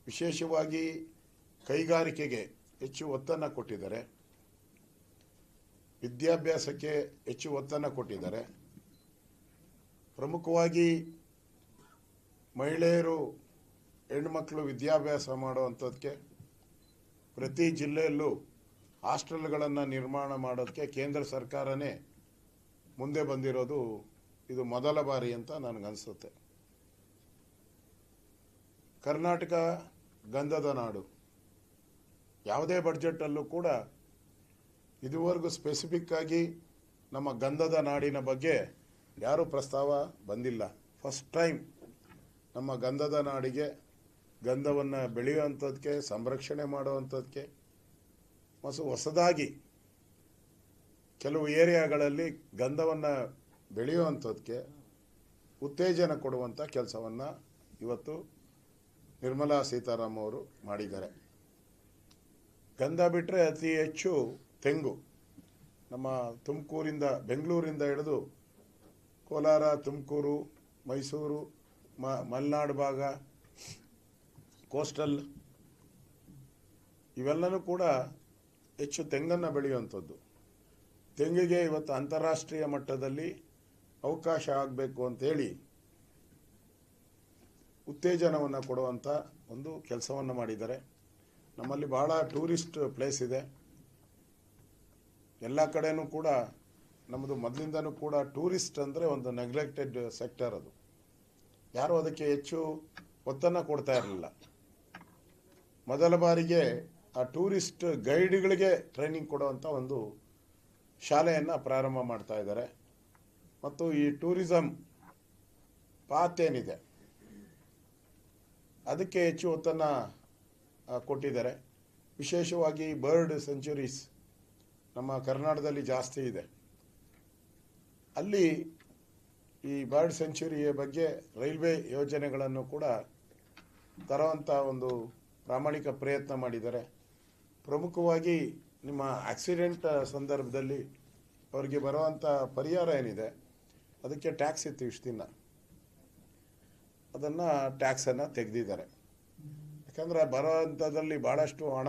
ವಿಶೇಷವಾಗಿ ಕೈಗಾರಿಕೆಗೆ ಹೆಚ್ಚು ಒತ್ತನ್ನು ಕೊಟ್ಟಿದ್ದಾರೆ, ವಿದ್ಯಾಭ್ಯಾಸಕ್ಕೆ ಹೆಚ್ಚು ಒತ್ತನ್ನು ಕೊಟ್ಟಿದ್ದಾರೆ. ಪ್ರಮುಖವಾಗಿ ಮಹಿಳೆಯರು ಹೆಣ್ಣುಮಕ್ಕಳು ವಿದ್ಯಾಭ್ಯಾಸ ಮಾಡುವಂಥದ್ದಕ್ಕೆ ಪ್ರತಿ ಜಿಲ್ಲೆಯಲ್ಲೂ ಹಾಸ್ಟೆಲ್ಗಳನ್ನು ನಿರ್ಮಾಣ ಮಾಡೋದಕ್ಕೆ ಕೇಂದ್ರ ಸರ್ಕಾರನೇ ಮುಂದೆ ಬಂದಿರೋದು ಇದು ಮೊದಲ ಬಾರಿ ಅಂತ ನನಗನ್ಸುತ್ತೆ. ಕರ್ನಾಟಕ ಗಂಧದ ನಾಡು. ಯಾವುದೇ ಬಡ್ಜೆಟಲ್ಲೂ ಕೂಡ ಇದುವರೆಗೂ ಸ್ಪೆಸಿಫಿಕ್ ಆಗಿ ನಮ್ಮ ಗಂಧದ ನಾಡಿನ ಬಗ್ಗೆ ಯಾರೂ ಪ್ರಸ್ತಾವ ಬಂದಿಲ್ಲ. ಫಸ್ಟ್ ಟೈಮ್ ನಮ್ಮ ಗಂಧದ ನಾಡಿಗೆ ಗಂಧವನ್ನು ಬೆಳೆಯುವಂಥದ್ದಕ್ಕೆ, ಸಂರಕ್ಷಣೆ ಮಾಡುವಂಥದ್ದಕ್ಕೆ ಮತ್ತು ಹೊಸದಾಗಿ ಕೆಲವು ಏರಿಯಾಗಳಲ್ಲಿ ಗಂಧವನ್ನು ಬೆಳೆಯುವಂಥದ್ದಕ್ಕೆ ಉತ್ತೇಜನ ಕೊಡುವಂಥ ಕೆಲಸವನ್ನು ಇವತ್ತು ನಿರ್ಮಲಾ ಸೀತಾರಾಮನ್ ಅವರು ಮಾಡಿದ್ದಾರೆ. ಗಂಧ ಬಿಟ್ಟರೆ ಅತಿ ಹೆಚ್ಚು ತೆಂಗು ನಮ್ಮ ತುಮಕೂರಿಂದ, ಬೆಂಗಳೂರಿಂದ ಹಿಡಿದು ಕೋಲಾರ, ತುಮಕೂರು, ಮೈಸೂರು, ಮಲೆನಾಡು ಭಾಗ, ಕೋಸ್ಟಲ್ ಇವೆಲ್ಲನೂ ಕೂಡ ಹೆಚ್ಚು ತೆಂಗನ್ನು ಬೆಳೆಯುವಂಥದ್ದು. ತೆಂಗಿಗೆ ಇವತ್ತು ಅಂತಾರಾಷ್ಟ್ರೀಯ ಮಟ್ಟದಲ್ಲಿ ಅವಕಾಶ ಆಗಬೇಕು ಅಂತೇಳಿ ಉತ್ತೇಜನವನ್ನು ಕೊಡುವಂಥ ಒಂದು ಕೆಲಸವನ್ನು ಮಾಡಿದ್ದಾರೆ. ನಮ್ಮಲ್ಲಿ ಭಾಳ ಟೂರಿಸ್ಟ್ ಪ್ಲೇಸ್ ಇದೆ. ಎಲ್ಲ ಕಡೆನೂ ಕೂಡ ನಮ್ಮದು ಮೊದಲಿಂದನೂ ಕೂಡ ಟೂರಿಸ್ಟ್ ಅಂದರೆ ಒಂದು ನೆಗ್ಲೆಕ್ಟೆಡ್ ಸೆಕ್ಟರ್. ಅದು ಯಾರೂ ಅದಕ್ಕೆ ಹೆಚ್ಚು ಒತ್ತನ್ನು ಕೊಡ್ತಾ ಇರಲಿಲ್ಲ. ಮೊದಲ ಬಾರಿಗೆ ಆ ಟೂರಿಸ್ಟ್ ಗೈಡ್ಗಳಿಗೆ ಟ್ರೈನಿಂಗ್ ಕೊಡುವಂಥ ಒಂದು ಶಾಲೆಯನ್ನು ಪ್ರಾರಂಭ ಮಾಡ್ತಾ ಇದ್ದಾರೆ. ಮತ್ತು ಈ ಟೂರಿಸಂ ಪಾತ್ ಏನಿದೆ ಅದಕ್ಕೆ ಹೆಚ್ಚು ಒತ್ತನ್ನು ಕೊಟ್ಟಿದ್ದಾರೆ. ವಿಶೇಷವಾಗಿ ಬರ್ಡ್ ಸೆಂಚುರೀಸ್ ನಮ್ಮ ಕರ್ನಾಟಕದಲ್ಲಿ ಜಾಸ್ತಿ ಇದೆ. ಅಲ್ಲಿ ಈ ಬರ್ಡ್ ಸೆಂಚುರಿಯ ಬಗ್ಗೆ ರೈಲ್ವೆ ಯೋಜನೆಗಳನ್ನು ಕೂಡ ತರುವಂಥ ಒಂದು ಪ್ರಾಮಾಣಿಕ ಪ್ರಯತ್ನ ಮಾಡಿದ್ದಾರೆ. ಪ್ರಮುಖವಾಗಿ ನಿಮ್ಮ ಆಕ್ಸಿಡೆಂಟ್ ಸಂದರ್ಭದಲ್ಲಿ ಅವರಿಗೆ ಬರುವಂಥ ಪರಿಹಾರ ಏನಿದೆ ಅದಕ್ಕೆ ಟ್ಯಾಕ್ಸ್ ಇತ್ತು ಇಷ್ಟು ದಿನ, ಅದನ್ನು ಟ್ಯಾಕ್ಸನ್ನು ತೆಗೆದಿದ್ದಾರೆ. ಯಾಕಂದರೆ ಬರೋವಂಥದ್ರಲ್ಲಿ ಭಾಳಷ್ಟು ಹಣ,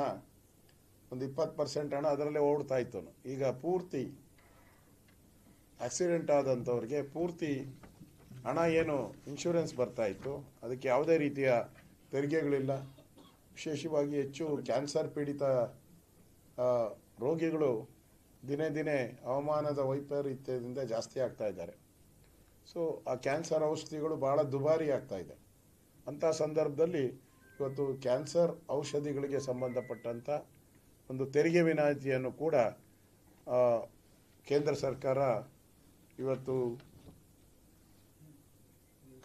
ಒಂದು 20% ಹಣ ಅದರಲ್ಲೇ ಓಡ್ತಾ ಇತ್ತು. ಈಗ ಪೂರ್ತಿ ಆಕ್ಸಿಡೆಂಟ್ ಆದಂಥವ್ರಿಗೆ ಪೂರ್ತಿ ಹಣ ಏನು ಇನ್ಶೂರೆನ್ಸ್ ಬರ್ತಾ ಇತ್ತು ಅದಕ್ಕೆ ಯಾವುದೇ ರೀತಿಯ ತೆರಿಗೆಗಳಿಲ್ಲ. ವಿಶೇಷವಾಗಿ ಹೆಚ್ಚು ಕ್ಯಾನ್ಸರ್ ಪೀಡಿತ ರೋಗಿಗಳು ದಿನೇ ದಿನೇ ಹವಾಮಾನದ ವೈಪರೀತ್ಯದಿಂದ ಜಾಸ್ತಿ ಆಗ್ತಾ ಇದ್ದಾರೆ. ಸೊ ಆ ಕ್ಯಾನ್ಸರ್ ಔಷಧಿಗಳು ಭಾಳ ದುಬಾರಿ ಆಗ್ತಾ ಇದೆ. ಅಂಥ ಸಂದರ್ಭದಲ್ಲಿ ಇವತ್ತು ಕ್ಯಾನ್ಸರ್ ಔಷಧಿಗಳಿಗೆ ಸಂಬಂಧಪಟ್ಟಂಥ ಒಂದು ತೆರಿಗೆ ವಿನಾಯಿತಿಯನ್ನು ಕೂಡ ಕೇಂದ್ರ ಸರ್ಕಾರ ಇವತ್ತು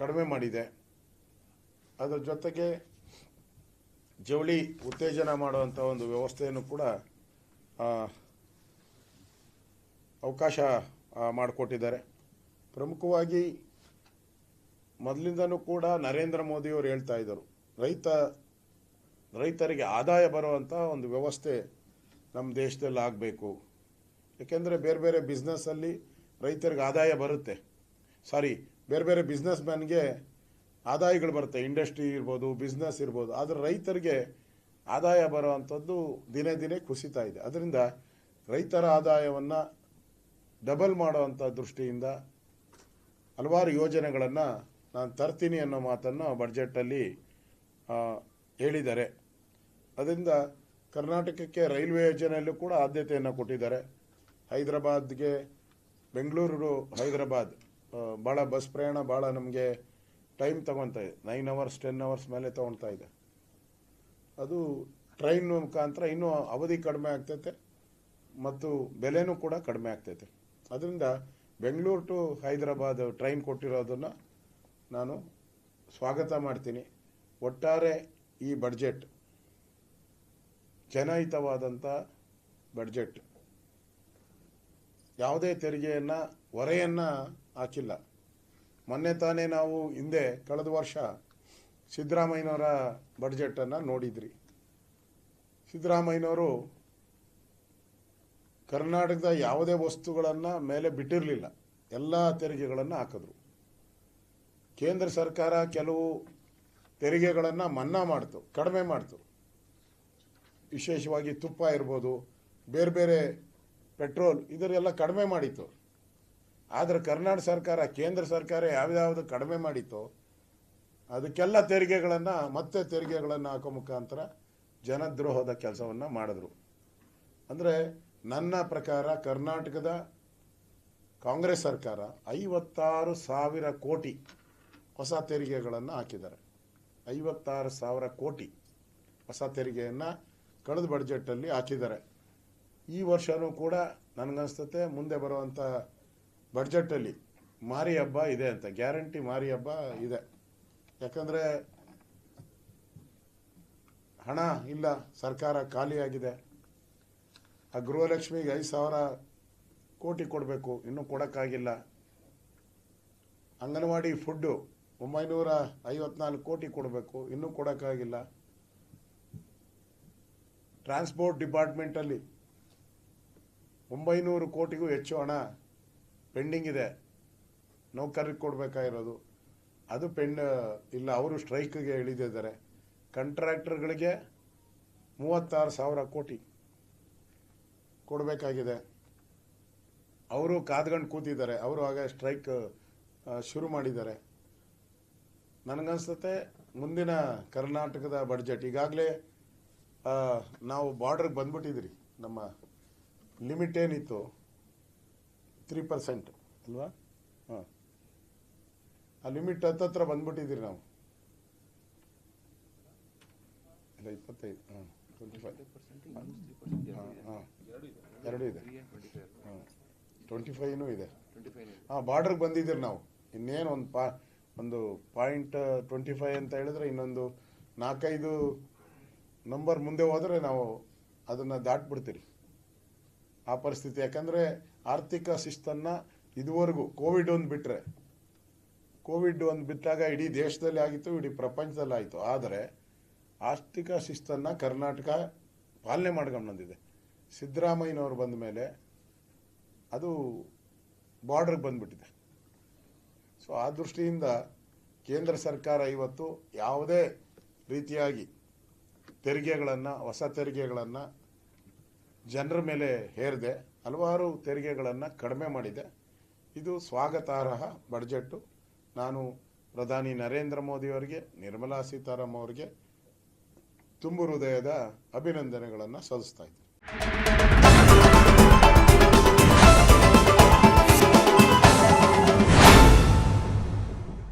ಕಡಿಮೆ ಮಾಡಿದೆ. ಅದರ ಜೊತೆಗೆ ಜವಳಿ ಉತ್ತೇಜನ ಮಾಡುವಂಥ ಒಂದು ವ್ಯವಸ್ಥೆಯನ್ನು ಕೂಡ ಅವಕಾಶ ಮಾಡಿಕೊಟ್ಟಿದ್ದಾರೆ. ಪ್ರಮುಖವಾಗಿ ಮೊದಲಿಂದನೂ ಕೂಡ ನರೇಂದ್ರ ಮೋದಿಯವರು ಹೇಳ್ತಾ ಇದ್ದರು, ರೈತರಿಗೆ ಆದಾಯ ಬರುವಂಥ ಒಂದು ವ್ಯವಸ್ಥೆ ನಮ್ಮ ದೇಶದಲ್ಲಿ ಆಗಬೇಕು. ಏಕೆಂದರೆ ಬೇರೆ ಬೇರೆ ಬಿಸ್ನೆಸ್ಸಲ್ಲಿ ರೈತರಿಗೆ ಆದಾಯ ಬರುತ್ತೆ, ಬೇರೆ ಬೇರೆ ಬಿಸ್ನೆಸ್ ಮ್ಯಾನ್ಗೆ ಆದಾಯಗಳು ಬರುತ್ತೆ, ಇಂಡಸ್ಟ್ರಿ ಇರ್ಬೋದು, ಬಿಸ್ನೆಸ್ ಇರ್ಬೋದು. ಆದರೆ ರೈತರಿಗೆ ಆದಾಯ ಬರುವಂಥದ್ದು ದಿನೇ ದಿನೇ ಕುಸಿತಾ ಇದೆ. ಅದರಿಂದ ರೈತರ ಆದಾಯವನ್ನು ಡಬಲ್ ಮಾಡುವಂಥ ದೃಷ್ಟಿಯಿಂದ ಹಲವಾರು ಯೋಜನೆಗಳನ್ನು ನಾನು ತರ್ತೀನಿ ಅನ್ನೋ ಮಾತನ್ನು ಬಡ್ಜೆಟಲ್ಲಿ ಹೇಳಿದ್ದಾರೆ. ಅದರಿಂದ ಕರ್ನಾಟಕಕ್ಕೆ ರೈಲ್ವೆ ಯೋಜನೆಯಲ್ಲೂ ಕೂಡ ಆದ್ಯತೆಯನ್ನು ಕೊಟ್ಟಿದ್ದಾರೆ. ಹೈದರಾಬಾದ್ಗೆ, ಬೆಂಗಳೂರು ಹೈದರಾಬಾದ್ ಭಾಳ ಬಸ್ ಪ್ರಯಾಣ ಭಾಳ ನಮಗೆ ಟೈಮ್ ತೊಗೊತಾ ಇದೆ. 9 hours 10 hours ಮೇಲೆ ತೊಗೊಳ್ತಾ ಇದೆ. ಅದು ಟ್ರೈನ್ ಮುಖಾಂತರ ಇನ್ನೂ ಅವಧಿ ಕಡಿಮೆ ಆಗ್ತೈತೆ ಮತ್ತು ಬೆಲೆನೂ ಕೂಡ ಕಡಿಮೆ ಆಗ್ತೈತೆ. ಅದರಿಂದ ಬೆಂಗಳೂರು ಟು ಹೈದರಾಬಾದ್ ಟ್ರೈನ್ ಕೊಟ್ಟಿರೋದನ್ನು ನಾನು ಸ್ವಾಗತ ಮಾಡ್ತೀನಿ. ಒಟ್ಟಾರೆ ಈ ಬಡ್ಜೆಟ್ ಜನಹಿತವಾದಂಥ ಬಡ್ಜೆಟ್. ಯಾವುದೇ ತೆರಿಗೆಯನ್ನು ಹೊರೆಯನ್ನು ಹಾಕಿಲ್ಲ. ಮೊನ್ನೆ ತಾನೇ ನಾವು ಹಿಂದೆ ಕಳೆದ ವರ್ಷ ಸಿದ್ದರಾಮಯ್ಯನವರ ಬಡ್ಜೆಟನ್ನು ನೋಡಿದ್ರಿ. ಸಿದ್ದರಾಮಯ್ಯನವರು ಕರ್ನಾಟಕದ ಯಾವುದೇ ವಸ್ತುಗಳನ್ನು ಮೇಲೆ ಬಿಟ್ಟಿರಲಿಲ್ಲ, ಎಲ್ಲ ತೆರಿಗೆಗಳನ್ನು ಹಾಕಿದ್ರು. ಕೇಂದ್ರ ಸರ್ಕಾರ ಕೆಲವು ತೆರಿಗೆಗಳನ್ನು ಮನ್ನಾ ಮಾಡ್ತು, ಕಡಿಮೆ ಮಾಡ್ತು. ವಿಶೇಷವಾಗಿ ತುಪ್ಪ ಇರ್ಬೋದು, ಬೇರೆ ಬೇರೆ ಪೆಟ್ರೋಲ್ ಇದರೆಲ್ಲ ಕಡಿಮೆ ಮಾಡಿತ್ತು. ಆದರೆ ಕರ್ನಾಟಕ ಸರ್ಕಾರ, ಕೇಂದ್ರ ಸರ್ಕಾರ ಯಾವ್ಯಾವುದು ಕಡಿಮೆ ಮಾಡಿತ್ತೋ ಅದಕ್ಕೆಲ್ಲ ತೆರಿಗೆಗಳನ್ನು ಮತ್ತೆ ತೆರಿಗೆಗಳನ್ನು ಹಾಕೋ ಮುಖಾಂತರ ಜನದ್ರೋಹದ ಕೆಲಸವನ್ನು ಮಾಡಿದ್ರು. ಅಂದರೆ ನನ್ನ ಪ್ರಕಾರ ಕರ್ನಾಟಕದ ಕಾಂಗ್ರೆಸ್ ಸರ್ಕಾರ 56,000 ಕೋಟಿ ಹೊಸ ತೆರಿಗೆಗಳನ್ನು ಹಾಕಿದ್ದಾರೆ. 56,000 ಕೋಟಿ ಹೊಸ ತೆರಿಗೆಯನ್ನು ಕಳೆದ ಬಡ್ಜೆಟಲ್ಲಿ ಹಾಕಿದ್ದಾರೆ. ಈ ವರ್ಷವೂ ಕೂಡ ನನಗನ್ನಿಸ್ತತೆ ಮುಂದೆ ಬರುವಂಥ ಬಡ್ಜೆಟಲ್ಲಿ ಮಾರಿ ಹಬ್ಬ ಇದೆ ಅಂತ, ಗ್ಯಾರಂಟಿ ಮಾರಿ ಹಬ್ಬ ಇದೆ. ಯಾಕಂದರೆ ಹಣ ಇಲ್ಲ, ಸರ್ಕಾರ ಖಾಲಿಯಾಗಿದೆ. ಆ ಗೃಹಲಕ್ಷ್ಮಿಗೆ 5,000 ಕೋಟಿ ಕೊಡಬೇಕು, ಇನ್ನೂ ಕೊಡೋಕ್ಕಾಗಿಲ್ಲ. ಅಂಗನವಾಡಿ ಫುಡ್ಡು 954 ಕೋಟಿ ಕೊಡಬೇಕು, ಇನ್ನೂ ಕೊಡೋಕ್ಕಾಗಿಲ್ಲ. ಟ್ರಾನ್ಸ್ಪೋರ್ಟ್ ಡಿಪಾರ್ಟ್ಮೆಂಟಲ್ಲಿ 900 ಕೋಟಿಗೂ ಹೆಚ್ಚು ಹಣ ಪೆಂಡಿಂಗ್ ಇದೆ, ನೌಕರರಿಗೆ ಕೊಡಬೇಕಾಗಿರೋದು. ಅದು ಇಲ್ಲ, ಅವರು ಸ್ಟ್ರೈಕ್ಗೆ ಇಳಿದಿದ್ದಾರೆ. ಕಾಂಟ್ರಾಕ್ಟರ್ಗಳಿಗೆ 36,000 ಕೋಟಿ ಕೊಡಬೇಕಾಗಿದೆ, ಅವರು ಕಾದ್ಕೊಂಡು ಕೂತಿದ್ದಾರೆ. ಅವರು ಆಗ ಸ್ಟ್ರೈಕ್ ಶುರು ಮಾಡಿದ್ದಾರೆ. ನನಗನ್ಸುತ್ತೆ ಮುಂದಿನ ಕರ್ನಾಟಕದ ಬಡ್ಜೆಟ್ ಈಗಾಗಲೇ ನಾವು ಬಾರ್ಡರ್ಗೆ ಬಂದ್ಬಿಟ್ಟಿದ್ರಿ. ನಮ್ಮ ಲಿಮಿಟ್ ಏನಿತ್ತು 3% ಅಲ್ವಾ? ಹಾಂ, ಆ ಲಿಮಿಟ್ ಹತ್ತತ್ರ ಬಂದ್ಬಿಟ್ಟಿದ್ದೀರಿ ನಾವು. ಇಲ್ಲ 25, ಹಾಂ 25, ಹಾಂ ಎರಡೂ ಇದೆ, ಹಾಂ 25ನೂ ಇದೆ. ಹಾಂ, ಬಾರ್ಡರ್ಗೆ ಬಂದಿದ್ದೀರಿ ನಾವು. ಇನ್ನೇನು ಒಂದು .25 ಅಂತ ಹೇಳಿದ್ರೆ ಇನ್ನೊಂದು 4-5 ನಂಬರ್ ಮುಂದೆ ಹೋದರೆ ನಾವು ಅದನ್ನು ದಾಟ್ಬಿಡ್ತೀರಿ. ಆ ಪರಿಸ್ಥಿತಿ. ಯಾಕಂದರೆ ಆರ್ಥಿಕ ಶಿಸ್ತನ್ನು ಇದುವರೆಗೂ ಕೋವಿಡ್ ಒಂದು ಬಿಟ್ಟಾಗ ಇಡೀ ದೇಶದಲ್ಲಿ ಆಗಿತ್ತು, ಇಡೀ ಪ್ರಪಂಚದಲ್ಲಿ ಆಯಿತು. ಆದರೆ ಆರ್ಥಿಕ ಶಿಸ್ತನ್ನು ಕರ್ನಾಟಕ ಪಾಲನೆ ಮಾಡ್ಕೊಂಡು ಬಂದಿದೆ. ಸಿದ್ದರಾಮಯ್ಯನವರು ಬಂದ ಮೇಲೆ ಅದು ಬಾರ್ಡರ್ಗೆ ಬಂದ್ಬಿಟ್ಟಿದೆ. ಸೊ ಆ ದೃಷ್ಟಿಯಿಂದ ಕೇಂದ್ರ ಸರ್ಕಾರ ಇವತ್ತು ಯಾವುದೇ ರೀತಿಯಾಗಿ ತೆರಿಗೆಗಳನ್ನು, ಹೊಸ ತೆರಿಗೆಗಳನ್ನು ಜನರ ಮೇಲೆ ಹೇರದೆ ಹಲವಾರು ತೆರಿಗೆಗಳನ್ನು ಕಡಿಮೆ ಮಾಡಿದೆ. ಇದು ಸ್ವಾಗತಾರ್ಹ ಬಡ್ಜೆಟ್ಟು. ನಾನು ಪ್ರಧಾನಿ ನರೇಂದ್ರ ಮೋದಿಯವರಿಗೆ, ನಿರ್ಮಲಾ ಸೀತಾರಾಮನ್ ಅವರಿಗೆ ತುಂಬು ಹೃದಯದ ಅಭಿನಂದನೆಗಳನ್ನು ಸಲ್ಲಿಸ್ತಾ ಇದ್ದೀನಿ.